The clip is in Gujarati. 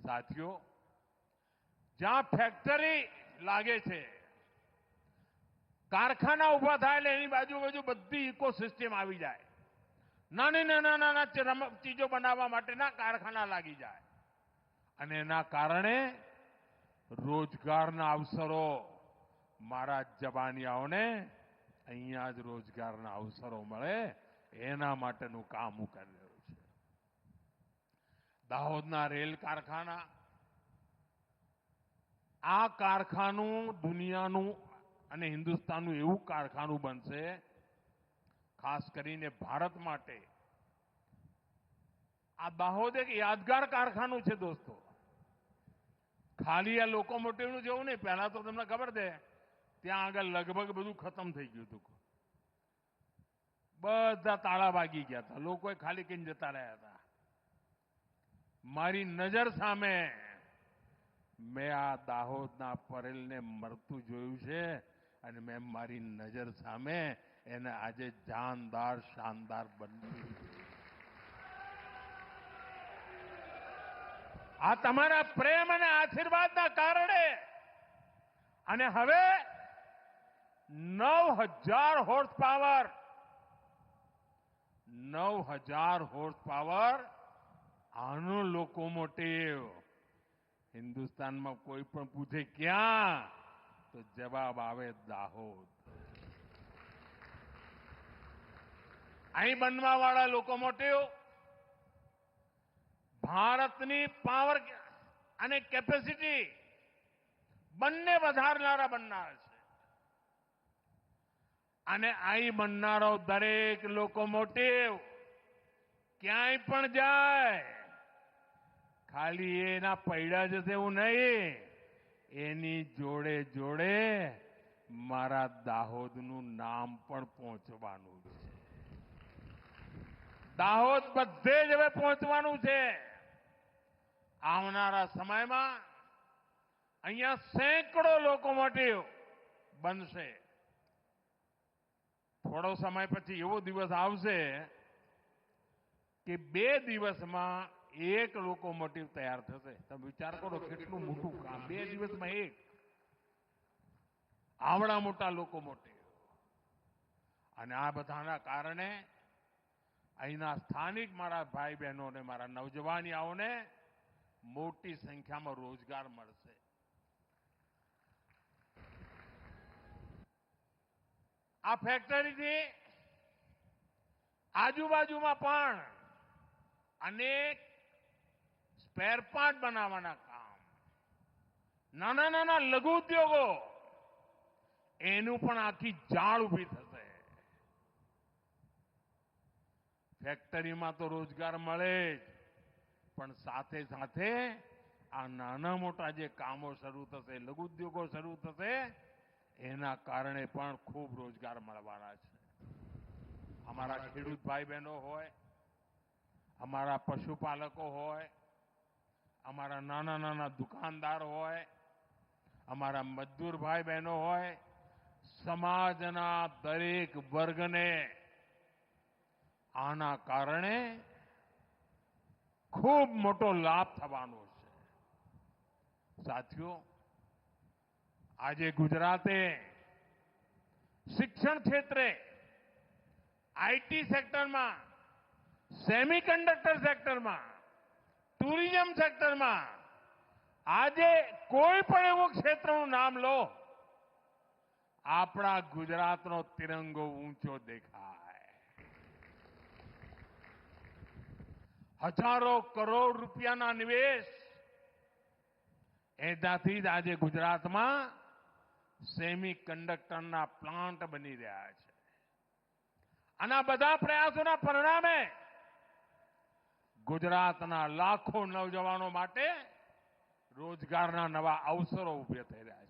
સાથીઓ, જ્યાં ફેક્ટરી લાગે છે, કારખાના ઉભા થાય એટલે એની બાજુ બધી ઇકોસિસ્ટમ આવી જાય. નાના ચીજો બનાવવા માટેના કારખાના લાગી જાય અને એના કારણે રોજગારના અવસરો મારા જવાનિયાઓને અહીંયા જ રોજગારના અવસરો મળે એના માટેનું કામ હું કરી રહ્યો છું. દાહોદના રેલ કારખાના, આ કારખાનું દુનિયાનું અને હિન્દુસ્તાનનું એવું કારખાનું બનશે, ખાસ કરીને ભારત માટે આ દાહોદ એક યાદગાર કારખાનું છે દોસ્તો. ખાલી આ લોકોમોટિવનું જેવું નહીં. પહેલા તો તમને ખબર છે ત્યાં આગળ લગભગ બધું ખતમ થઈ ગયું હતું. બધા તાળા વાગી ગયા હતા, લોકોએ ખાલી કહીને જતા રહ્યા હતા. મારી નજર સામે મેં આ દાહોદના પરેલને મરતું જોયું છે અને મેં મારી નજર સામે એને આજે જાનદાર શાનદાર બન્યું. આ તમારા પ્રેમ અને આશીર્વાદના કારણે અને હવે 9,000 હોર્સ પાવર 9,000 હોર્સ પાવર આનો લોકોમોટિવ. હિન્દુસ્તાનમાં કોઈ પણ પૂછે ક્યાં, તો જવાબ આવે દાહોદ. અહીં બનવાવાળા લોકોમોટિવ ભારતની પાવર અને કેપેસિટી બંને વધારનારા બનનાર છે. અને અહીં બનનારો દરેક લોકોમોટિવ ક્યાંય પણ જાય ખાલી એના પૈડા જશે એવું નહીં, એની જોડે જોડે મારા દાહોદનું નામ પણ પહોંચવાનું છે. દાહોદ બધે જ હવે પહોંચવાનું છે. આવનારા સમયમાં અહીંયા સેંકડો લોકોમોટિવ બનશે. થોડો સમય પછી એવો દિવસ આવશે કે 2 દિવસમાં એક લોકોમોટિવ તૈયાર થશે. તમે વિચાર કરો કેટલું મોટું કામ, 2 દિવસમાં એક. આવડા મોટા લોકોમોટિવ. અને આ બધાના કારણે અહીંના સ્થાનિક મારા ભાઈ બહેનોને, મારા નવજવાનિયાઓને મોટી સંખ્યામાં રોજગાર મળશે. આ ફેક્ટરીથી આજુબાજુમાં પણ અનેક સ્પેર પાર્ટ બનાવવાના કામ, નાના લઘુ ઉદ્યોગો, એનું પણ આખી જાળ ઊભી થશે. ફેક્ટરીમાં તો રોજગાર મળે જ, પણ સાથે સાથે આ નાના મોટા જે કામો શરૂ થશે, લઘુ ઉદ્યોગો શરૂ થશે, એના કારણે પણ ખૂબ રોજગાર મળવાના છે. અમારા ખેડૂત ભાઈ બહેનો હોય, અમારા પશુપાલકો હોય, અમારા નાના દુકાનદાર હોય, અમારા મજદૂર ભાઈ બહેનો હોય, સમાજના દરેક વર્ગને આના કારણે ખૂબ મોટો લાભ થવાનો છે. સાથીઓ, આજે ગુજરાતે શિક્ષણ ક્ષેત્રે, આઈટી સેક્ટરમાં, સેમિકન્ડક્ટર સેક્ટરમાં, ટુરિઝમ સેક્ટરમાં, આજે કોઈ પણ એવું ક્ષેત્રનું નામ લો, આપણા ગુજરાતનો તિરંગો ઊંચો દેખાય. હજારો કરોડ રૂપિયાના નિવેશ એનાથી જ આજે ગુજરાતમાં સેમિકન્ડક્ટરના પ્લાન્ટ બની રહ્યા છે. આના બધા પ્રયાસોના પરિણામે ગુજરાતના લાખો નવજવાનો માટે રોજગારના નવા અવસરો ઉભા થઈ રહ્યા છે.